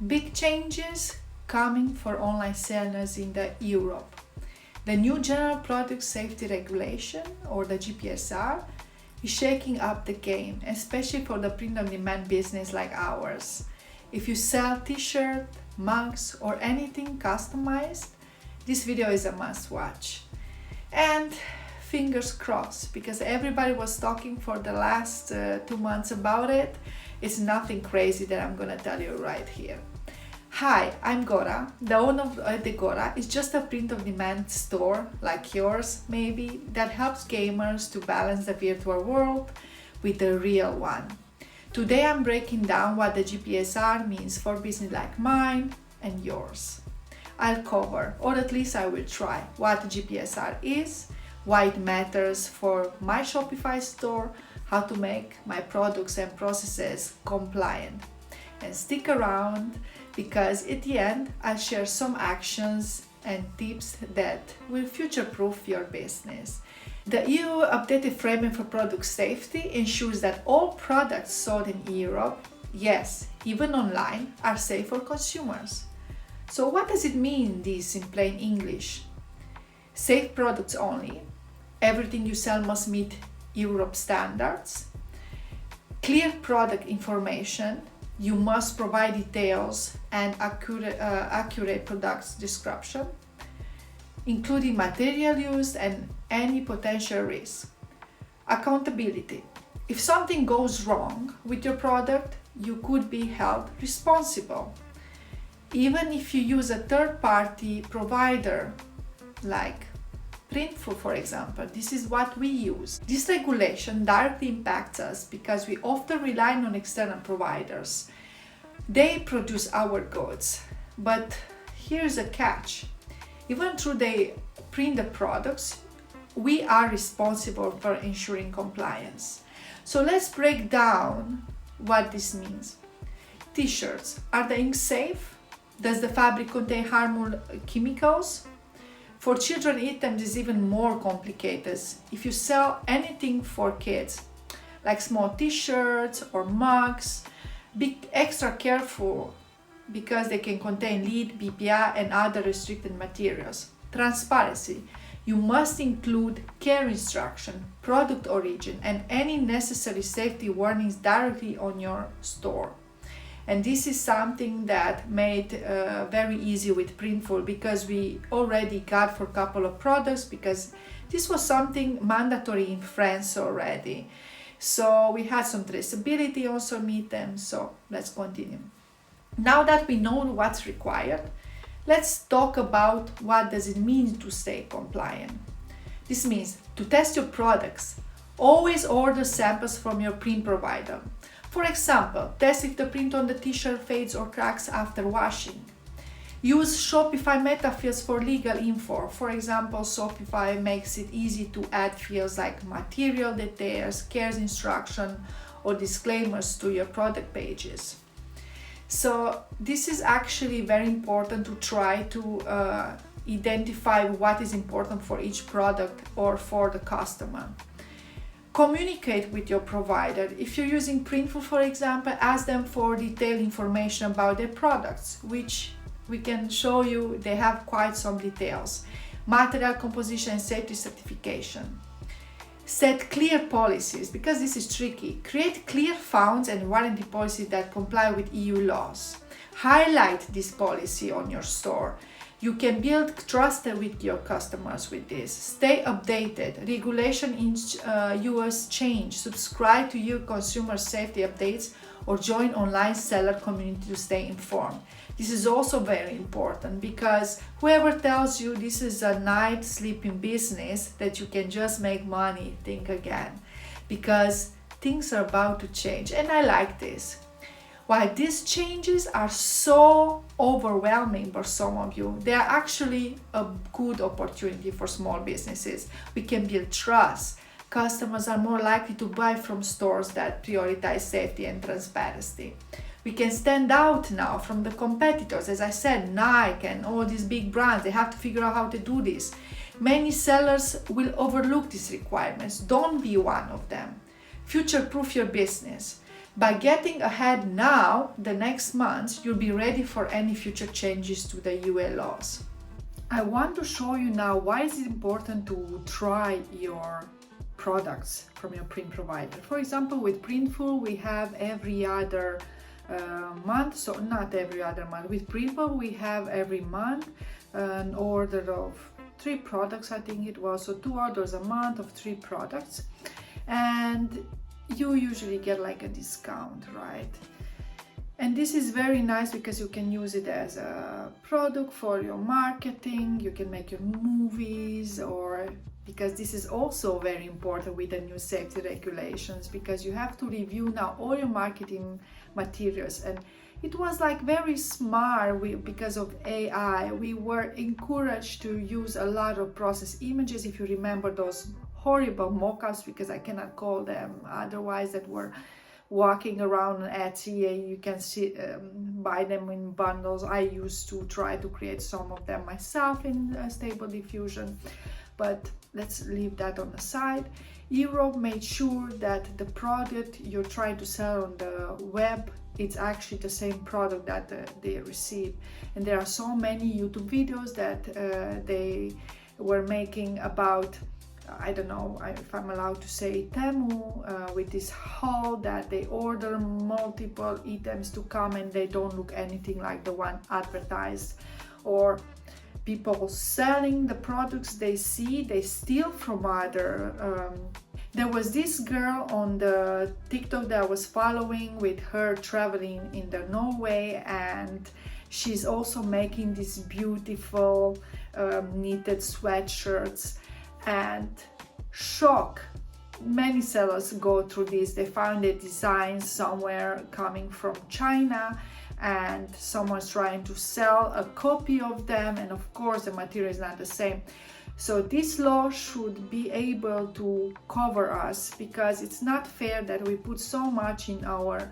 Big changes coming for online sellers in Europe. The new General Product Safety Regulation, or the GPSR, is shaking up the game, especially for the print-on-demand business like ours. If you sell t-shirts, mugs, or anything customized, this video is a must-watch. And fingers crossed, because everybody was talking for the last 2 months about it. It's nothing crazy that I'm gonna tell you right here. Hi, I'm Gora. The owner of ErdeGora is just a print-on-demand store, like yours maybe, that helps gamers to balance the virtual world with the real one. Today I'm breaking down what the GPSR means for business like mine and yours. I'll cover, or at least I will try, what the GPSR is, why it matters for my Shopify store, how to make my products and processes compliant. And stick around, because at the end I'll share some actions and tips that will future-proof your business. The EU updated framework for product safety ensures that all products sold in Europe, yes, even online, are safe for consumers. So what does it mean, this in plain English? Safe products only. Everything you sell must meet Europe standards. Clear product information. You must provide details and accurate product description, including material used and any potential risk. Accountability. If something goes wrong with your product, you could be held responsible. Even if you use a third-party provider, like Printful, for example, this is what we use. This regulation directly impacts us because we often rely on external providers. They produce our goods, but here's a catch. Even though they print the products, we are responsible for ensuring compliance. So let's break down what this means. T-shirts, are the inks safe? Does the fabric contain harmful chemicals? For children items is even more complicated. If you sell anything for kids, like small t-shirts or mugs, be extra careful because they can contain lead, BPA and other restricted materials. Transparency. You must include care instruction, product origin and any necessary safety warnings directly on your store. And this is something that made very easy with Printful, because we already got for a couple of products, because this was something mandatory in France already. So we had some traceability also meet them. So let's continue. Now that we know what's required, let's talk about what does it mean to stay compliant. This means to test your products, always order samples from your print provider. For example, test if the print on the t-shirt fades or cracks after washing. Use Shopify Metafields for legal info. For example, Shopify makes it easy to add fields like material details, care instruction, or disclaimers to your product pages. So this is actually very important to try to identify what is important for each product or for the customer. Communicate with your provider. If you're using Printful, for example, ask them for detailed information about their products, which we can show you. They have quite some details. Material composition and safety certification. Set clear policies, because this is tricky. Create clear funds and warranty policies that comply with EU laws. Highlight this policy on your store. You can build trust with your customers with this. Stay updated. Regulation in US change. Subscribe to EU consumer safety updates or join online seller community to stay informed. This is also very important, because whoever tells you this is a night sleeping business that you can just make money, think again, because things are about to change. And I like this. While these changes are so overwhelming for some of you, they are actually a good opportunity for small businesses. We can build trust. Customers are more likely to buy from stores that prioritize safety and transparency. We can stand out now from the competitors. As I said, Nike and all these big brands, they have to figure out how to do this. Many sellers will overlook these requirements. Don't be one of them. Future-proof your business. By getting ahead now, the next months, you'll be ready for any future changes to the UA laws. I want to show you now why is it important to try your products from your print provider. For example, with Printful, we have every other month, so not every other month. With Printful, we have every month an order of 3 products, I think it was, so 2 orders a month of 3 products, and you usually get like a discount, right? And this is very nice because you can use it as a product for your marketing, you can make your movies, or because this is also very important with the new safety regulations, because you have to review now all your marketing materials. And it was like very smart because of AI. We were encouraged to use a lot of process images. If you remember those horrible mockups, because I cannot call them otherwise, that were walking around on Etsy, and you can see buy them in bundles. I used to try to create some of them myself in Stable Diffusion, but let's leave that on the side. Europe made sure that the product you're trying to sell on the web, it's actually the same product that they receive. And there are so many YouTube videos that they were making about, I don't know if I'm allowed to say, Temu, with this haul that they order multiple items to come and they don't look anything like the one advertised, or people selling the products they see, they steal from other. There was this girl on the TikTok that I was following with her traveling in the Norway, and she's also making these beautiful knitted sweatshirts. And shock, many sellers go through this. They found a design somewhere coming from China, and someone's trying to sell a copy of them, and of course the material is not the same. So this law should be able to cover us, because it's not fair that we put so much in our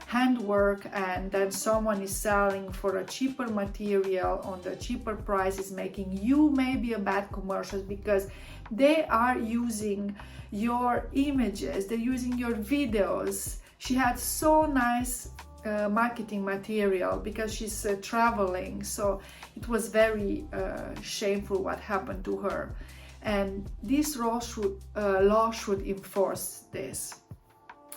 handwork and then someone is selling for a cheaper material on the cheaper prices, making you maybe a bad commercial, because they are using your images, they're using your videos. She had so nice marketing material because she's traveling, so it was very shameful what happened to her, and this law should enforce this.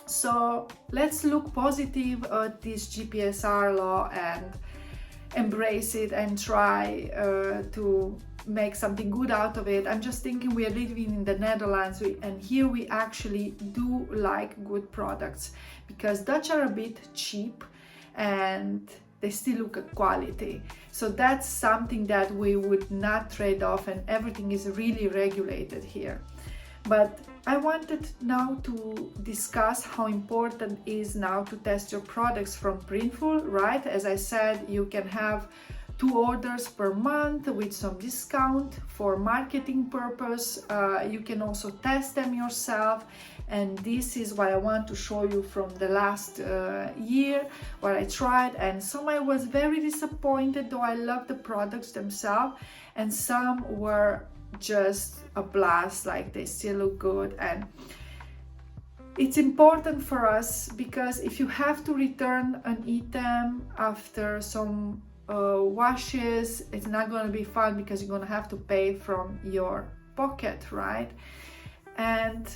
So let's look positive at this GPSR law and embrace it and try to make something good out of it. I'm just thinking we are living in the Netherlands, and here we actually do like good products, because Dutch are a bit cheap and they still look at quality. So that's something that we would not trade off, and everything is really regulated here. But I wanted now to discuss how important it is now to test your products from Printful, right? As I said, you can have 2 orders per month with some discount for marketing purpose. You can also test them yourself, and this is what I want to show you from the last year, what I tried. And some I was very disappointed, though I love the products themselves, and some were just a blast, like they still look good. And it's important for us, because if you have to return an item after some washes, it's not going to be fun, because you're going to have to pay from your pocket, right? And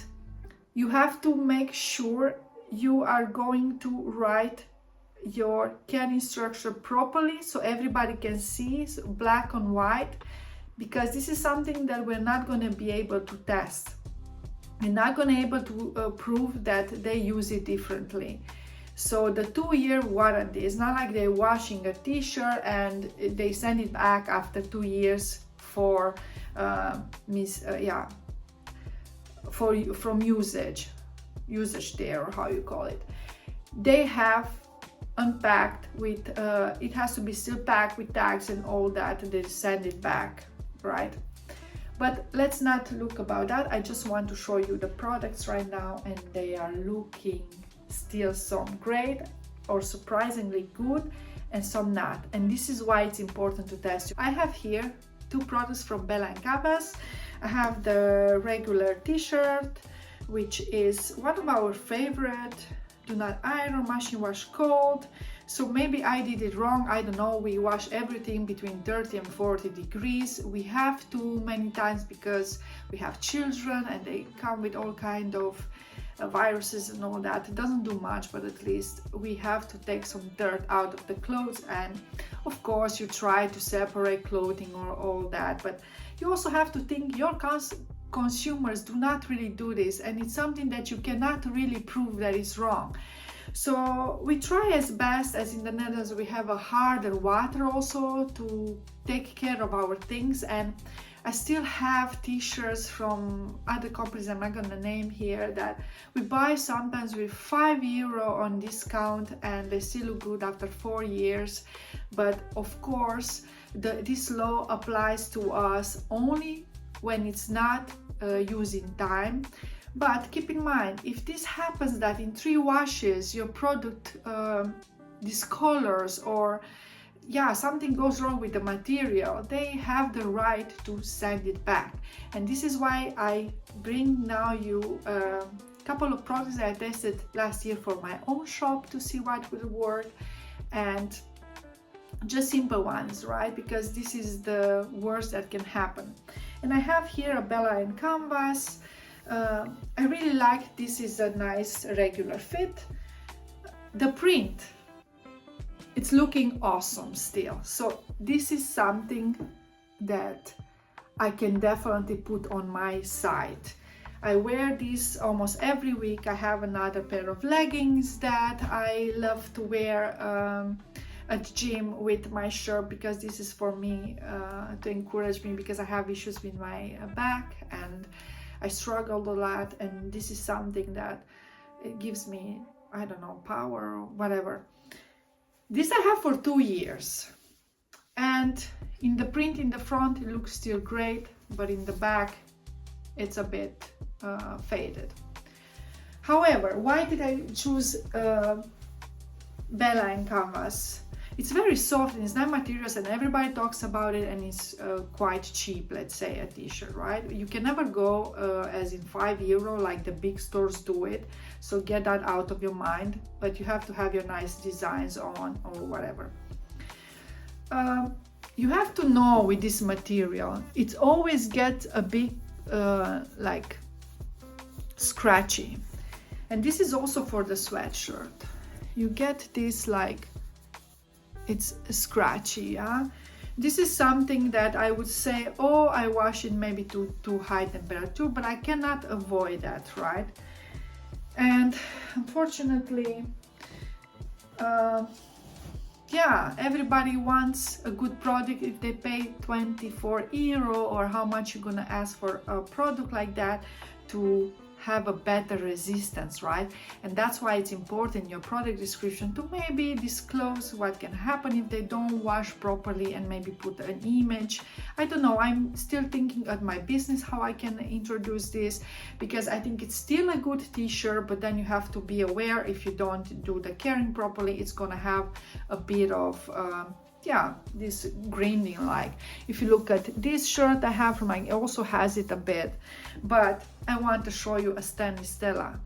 you have to make sure you are going to write your care instruction properly, so everybody can see, so black on white, because this is something that we're not going to be able to test. We're not going to be able to prove that they use it differently. So the 2-year warranty is not like they're washing a t-shirt and they send it back after 2 years for from usage there, or how you call it. They have unpacked with it has to be still packed with tags and all that, and they send it back, right? But let's not look about that. I just want to show you the products right now, and they are looking still some great or surprisingly good, and some not. And this is why it's important to test. I have here 2 products from Bella & Cabas. I have the regular t-shirt, which is one of our favorite do not iron, machine wash cold. So maybe I did it wrong, I don't know. We wash everything between 30 and 40 degrees. We have to many times because we have children and they come with all kind of viruses and all that. It doesn't do much, but at least we have to take some dirt out of the clothes. And of course you try to separate clothing or all that, but you also have to think your consumers do not really do this, and it's something that you cannot really prove that is wrong. So we try as best, as in the Netherlands we have a harder water also to take care of our things. And I still have t-shirts from other companies I'm not gonna name here that we buy sometimes with €5 on discount, and they still look good after 4 years. But of course this law applies to us only when it's not using time. But keep in mind, if this happens that in 3 washes your product discolors, or something goes wrong with the material, they have the right to send it back. And this is why I bring now you a couple of products that I tested last year for my own shop to see what will work, and just simple ones, right? Because this is the worst that can happen. And I have here a Bella and canvas. I really like this. Is a nice regular fit. The print, it's looking awesome still. So this is something that I can definitely put on my site. I wear this almost every week. I have another pair of leggings that I love to wear at the gym with my shirt, because this is for me to encourage me, because I have issues with my back and I struggled a lot, and this is something that it gives me, I don't know, power or whatever. This I have for 2 years, and in the print in the front it looks still great, but in the back it's a bit faded. However, why did I choose Bella and canvas? It's very soft and it's not materials, and everybody talks about it, and it's quite cheap, let's say, a t-shirt, right? You can never go as in €5 like the big stores do it, so get that out of your mind. But you have to have your nice designs on or whatever. You have to know with this material, it always gets a bit like scratchy, and this is also for the sweatshirt. You get this like it's scratchy. This is something that I would say, oh, I wash it maybe to high temperature, but I cannot avoid that, right? And unfortunately, everybody wants a good product. If they pay €24 or how much you're gonna ask for a product like that to have a better resistance, right? And that's why it's important in your product description to maybe disclose what can happen if they don't wash properly, and maybe put an image. I don't know, I'm still thinking at my business how I can introduce this, because I think it's still a good t-shirt, but then you have to be aware if you don't do the caring properly, it's gonna have a bit of this grinding. Like if you look at this shirt I have from mine, it also has it a bit, but I want to show you a Stanley Stella,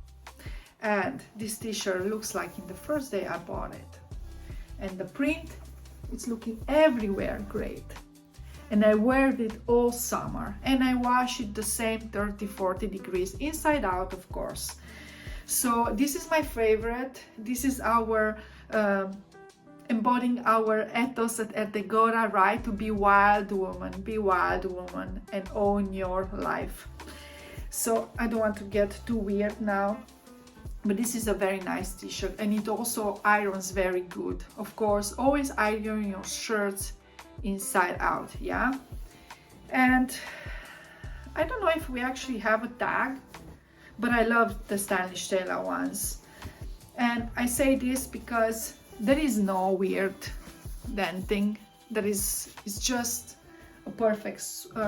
and this t-shirt looks like in the first day I bought it, and the print, it's looking everywhere great, and I wear it all summer, and I wash it the same 30-40 degrees inside out, of course. So this is my favorite. This is our embodying our ethos at ErdeGora, right? To be wild woman and own your life. So I don't want to get too weird now, but this is a very nice t-shirt, and it also irons very good. Of course, always iron your shirts inside out, yeah? And I don't know if we actually have a tag, but I love the Stanley Stella ones. And I say this because there is no weird denting. It's just a perfect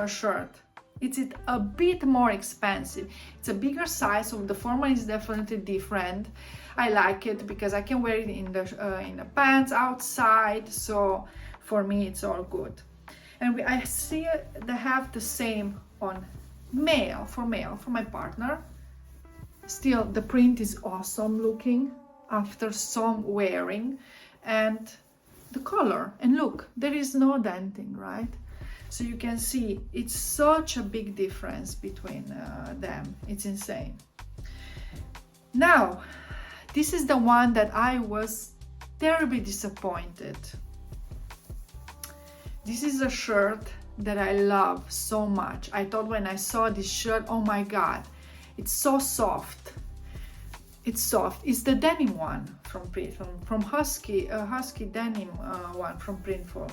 shirt. It's a bit more expensive. It's a bigger size, so the formal is definitely different. I like it because I can wear it in the pants outside. So for me, it's all good. And I see they have the same on for my partner. Still, the print is awesome looking. after some wearing, and the color, and look, there is no denting, right? So you can see it's such a big difference between them. It's insane. Now, this is the one that I was terribly disappointed. This is a shirt that I love so much. I thought when I saw this shirt, oh my God, it's so soft. It's soft. It's the denim one from Husky denim one from Printful.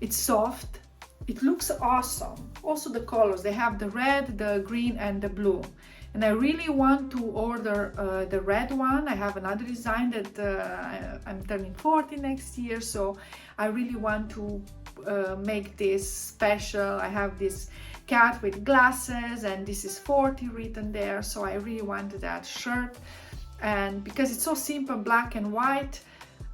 It's soft. It looks awesome. Also the colors, they have the red, the green, and the blue. And I really want to order the red one. I have another design that I'm turning 40 next year, so I really want to make this special. I have this cat with glasses, and this is 40 written there, so I really wanted that shirt. And because it's so simple, black and white,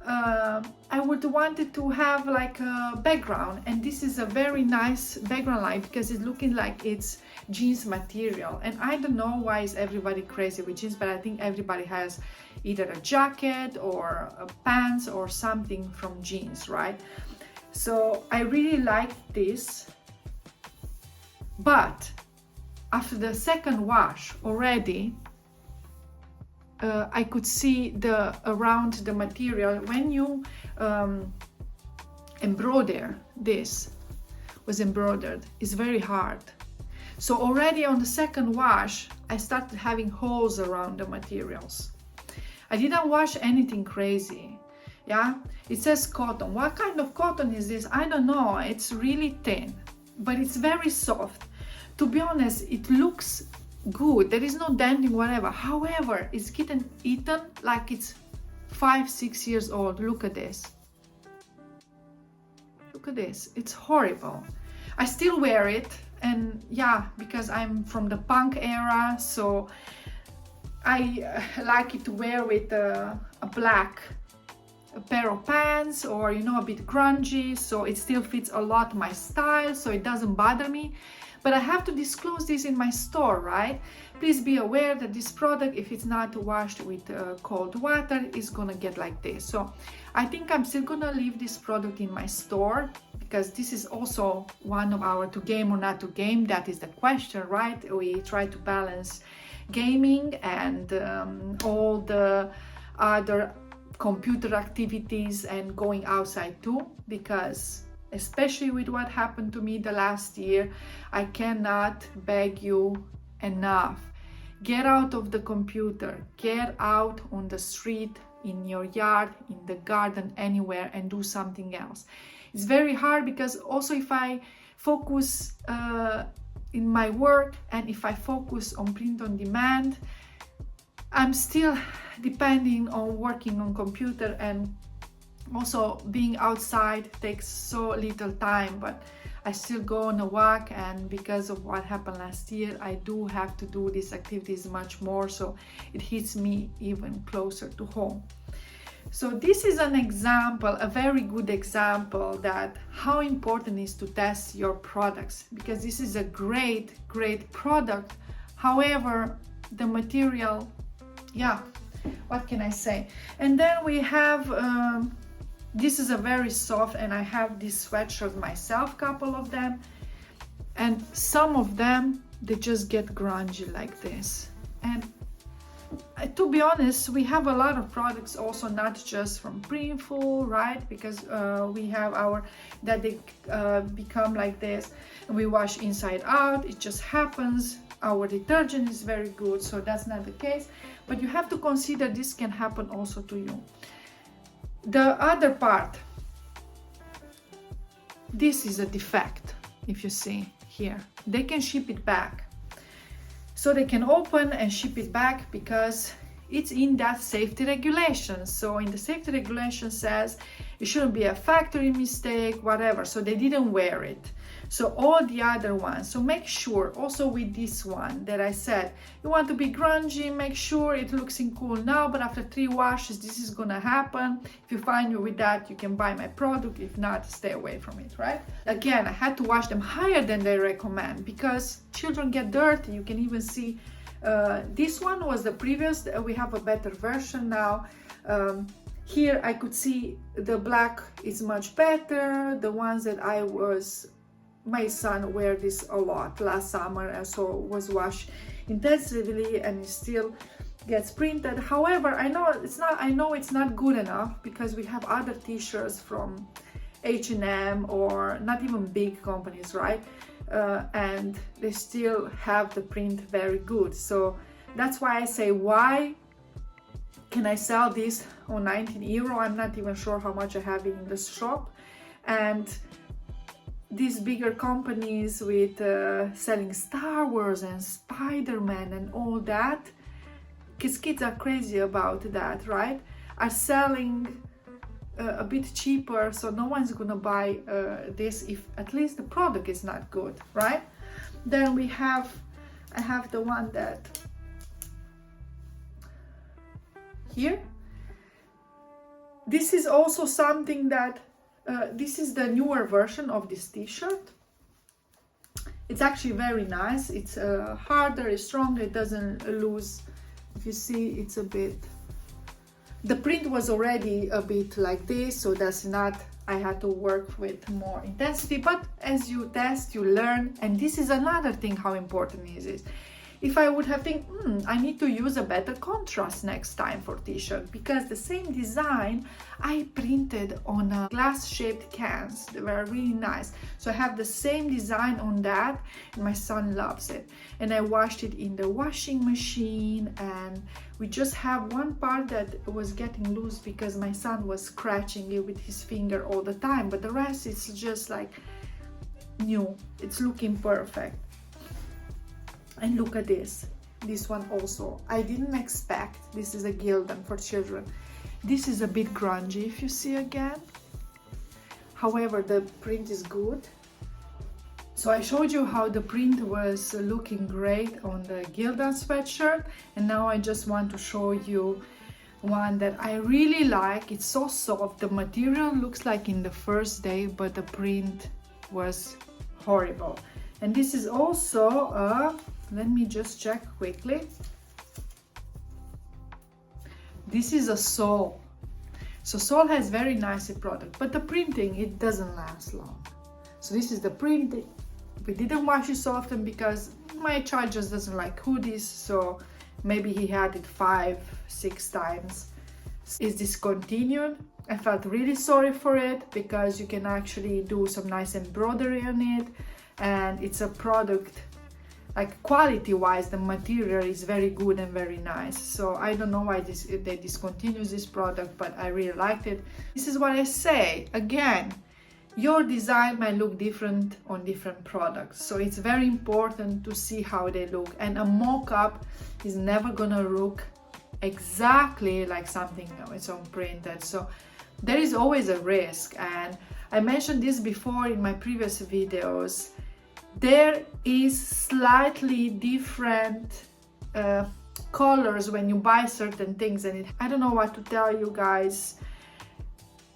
I would want it to have like a background, and this is a very nice background light because it's looking like it's jeans material. And I don't know why is everybody crazy with jeans, but I think everybody has either a jacket or a pants or something from jeans, right? So I really like this, but after the second wash already I could see around the material when you embroider. This was embroidered, it's very hard. So already on the second wash I started having holes around the materials. I didn't wash anything crazy. Yeah, it says cotton. What kind of cotton is this? I don't know. It's really thin, but it's very soft. To be honest, it looks good. There is no denting, whatever. However, it's getting eaten like it's 5-6 years old. Look at this. Look at this. It's horrible. I still wear it, and yeah, because I'm from the punk era, so I like it to wear with a black pair of pants, or you know, a bit grungy, so it still fits a lot my style, so it doesn't bother me. But I have to disclose this in my store, right? Please be aware that this product, if it's not washed with cold water, is gonna get like this. So I think I'm still gonna leave this product in my store, because this is also one of our to game or not to game. That is the question, right? We try to balance gaming and all the other computer activities and going outside too, because especially with what happened to me the last year, I cannot beg you enough. Get out of the computer, get out on the street, in your yard, in the garden, anywhere, and do something else. It's very hard because also if I focus in my work, and if I focus on print on demand, I'm still depending on working on computer, and also being outside takes so little time. But I still go on a walk, and because of what happened last year, I do have to do these activities much more, so it hits me even closer to home. So this is an example, a very good example, that how important it is to test your products, because this is a great product. However, the material, yeah, what can I say? And then we have this is a very soft, and I have this sweatshirt myself, couple of them, and some of them, they just get grungy like this. And to be honest, we have a lot of products also, not just from Printful, right? Because we have our, that they become like this, and we wash inside out. It just happens. Our detergent is very good, so that's not the case. But you have to consider this can happen also to you. The other part, this is a defect. If you see here, they can ship it back. So they can open and ship it back because it's in that safety regulation. So in the safety regulation says it shouldn't be a factory mistake, whatever. So they didn't wear it. So all the other ones, so make sure also with this one that I said, you want to be grungy, make sure it looks cool now, but after 3 washes, this is gonna happen. If you find you with that, you can buy my product. If not, stay away from it, right? Again, I had to wash them higher than they recommend because children get dirty. You can even see this one was the previous, we have a better version now. Here I could see the black is much better. The ones that my son wear this a lot last summer, and so was washed intensively, and it still gets printed. However, I know it's not good enough, because we have other t-shirts from H&M or not even big companies, right? And they still have the print very good. So that's why I say, why can I sell this on 19 euro? I'm not even sure how much I have in the shop. And these bigger companies with selling Star Wars and Spider-Man and all that, because kids are crazy about that, right? Are selling a bit cheaper, so no one's gonna buy this if at least the product is not good, right? Then I have the one that here. This is also something that this is the newer version of this t-shirt. It's actually very nice. It's harder, it's stronger, it doesn't lose. If you see, it's a bit, the print was already a bit like this, so that's not, I had to work with more intensity. But as you test, you learn. And this is another thing how important it is. If I would have think, I need to use a better contrast next time for t-shirt, because the same design I printed on a glass-shaped cans. They were really nice. So I have the same design on that, and my son loves it. And I washed it in the washing machine, and we just have one part that was getting loose because my son was scratching it with his finger all the time, but the rest is just like new. It's looking perfect. And look at this one also. I didn't expect. This is a Gildan for children. This is a bit grungy, if you see again. However, the print is good. So I showed you how the print was looking great on the Gildan sweatshirt, and now I just want to show you one that I really like. It's so soft. The material looks like in the first day, but the print was horrible. And this is also a, let me just check quickly. This is a Sol. So Sol has very nice product, but the printing, it doesn't last long. So this is the print. We didn't wash it so often because my child just doesn't like hoodies, so maybe he had it 5-6 times. It's discontinued. I felt really sorry for it because you can actually do some nice embroidery on it, and it's a product, like quality wise, the material is very good and very nice. So I don't know why they discontinued this product, but I really liked it. This is what I say again, your design might look different on different products, so it's very important to see how they look. And a mock-up is never gonna look exactly like something it's on printed, so there is always a risk. And I mentioned this before in my previous videos. There is slightly different colors when you buy certain things, and I don't know what to tell you guys.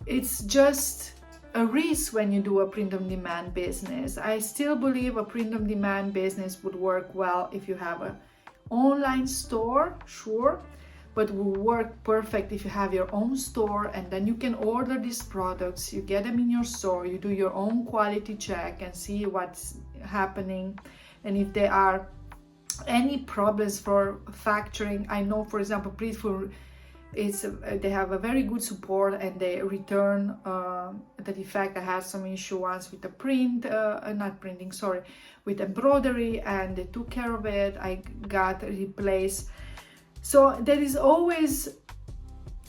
It's just a risk when you do a print-on-demand business. I still believe a print-on-demand business would work well if you have an online store, sure, but will work perfect if you have your own store, and then you can order these products, you get them in your store, you do your own quality check and see what's happening, and if there are any problems for factoring. I know, for example, Printful, they have a very good support, and they return the defect. I had some issue once with the with embroidery, and they took care of it. I got replaced. So there is always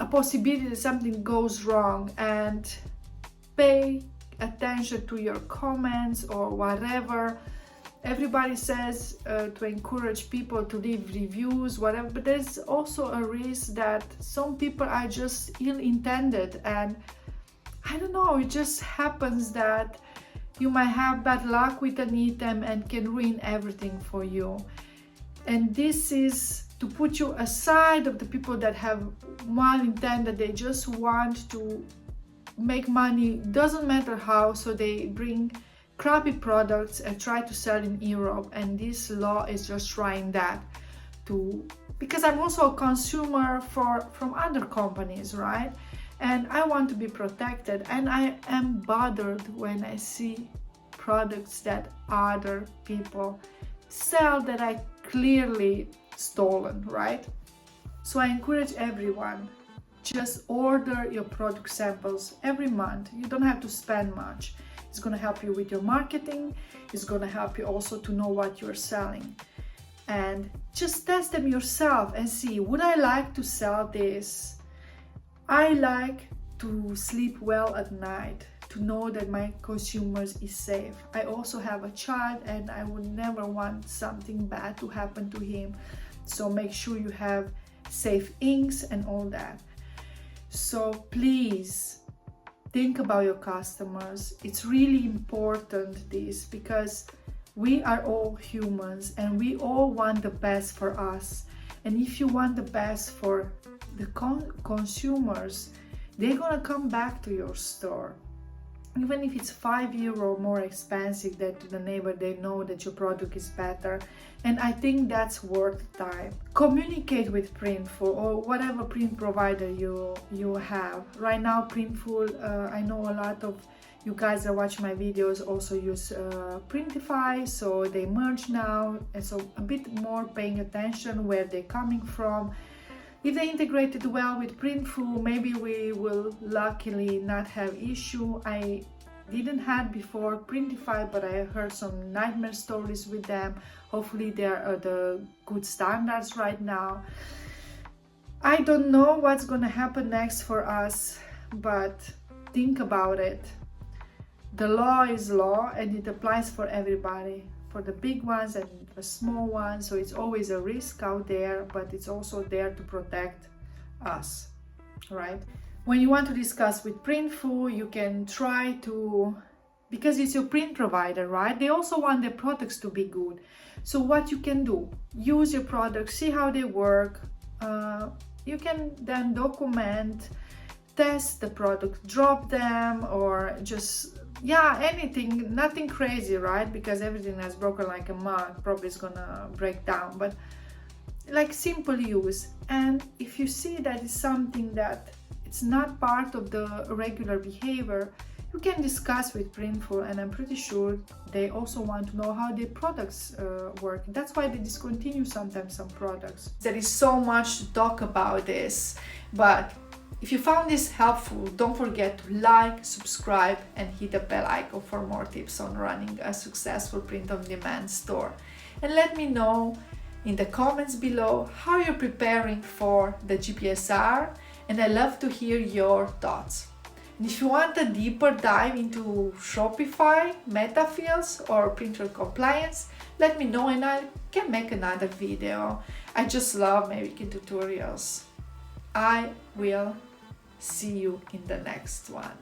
a possibility that something goes wrong, and pay attention to your comments or whatever. Everybody says to encourage people to leave reviews, whatever, but there's also a risk that some people are just ill-intended, and I don't know, it just happens that you might have bad luck with an item and can ruin everything for you. And this is to put you aside of the people that have well-intended, they just want to make money, doesn't matter how, so they bring crappy products and try to sell in Europe, and this law is just trying that to because I'm also a consumer from other companies, right? And I want to be protected, and I am bothered when I see products that other people sell that I clearly stolen, right? So I encourage everyone, just order your product samples every month. You don't have to spend much. It's going to help you with your marketing. It's going to help you also to know what you're selling. And just test them yourself and see, would I like to sell this? I like to sleep well at night, to know that my consumers is safe. I also have a child and I would never want something bad to happen to him. So make sure you have safe inks and all that. So please think about your customers. It's really important this, because we are all humans and we all want the best for us. And if you want the best for the consumers, they're gonna come back to your store. Even if it's €5 more expensive, that to the neighbor, they know that your product is better. And I think that's worth time. Communicate with Printful or whatever print provider you have. Right now, Printful, I know a lot of you guys that watch my videos also use Printify, so they merge now. And so a bit more paying attention where they're coming from. If they integrated well with Printful, maybe we will luckily not have issue. I didn't have before Printify, but I heard some nightmare stories with them. Hopefully they are the good standards right now. I don't know what's gonna happen next for us, but think about it. The law is law and it applies for everybody, for the big ones and the small ones. So it's always a risk out there, but it's also there to protect us, right? When you want to discuss with Printful, you can try to, because it's your print provider, right? They also want their products to be good. So what you can do, use your products, see how they work. You can then document, test the product, drop them, or just anything, nothing crazy, right? Because everything that's broken like a mug probably is gonna break down, but like simple use. And if you see that it's something that it's not part of the regular behavior, you can discuss with Printful, and I'm pretty sure they also want to know how their products work. That's why they discontinue sometimes some products. There is so much to talk about this, but if you found this helpful, don't forget to like, subscribe, and hit the bell icon for more tips on running a successful print-on-demand store. And let me know in the comments below how you're preparing for the GPSR, and I love to hear your thoughts. And if you want a deeper dive into Shopify, Metafields, or printer compliance, let me know and I can make another video. I just love making tutorials. I will see you in the next one.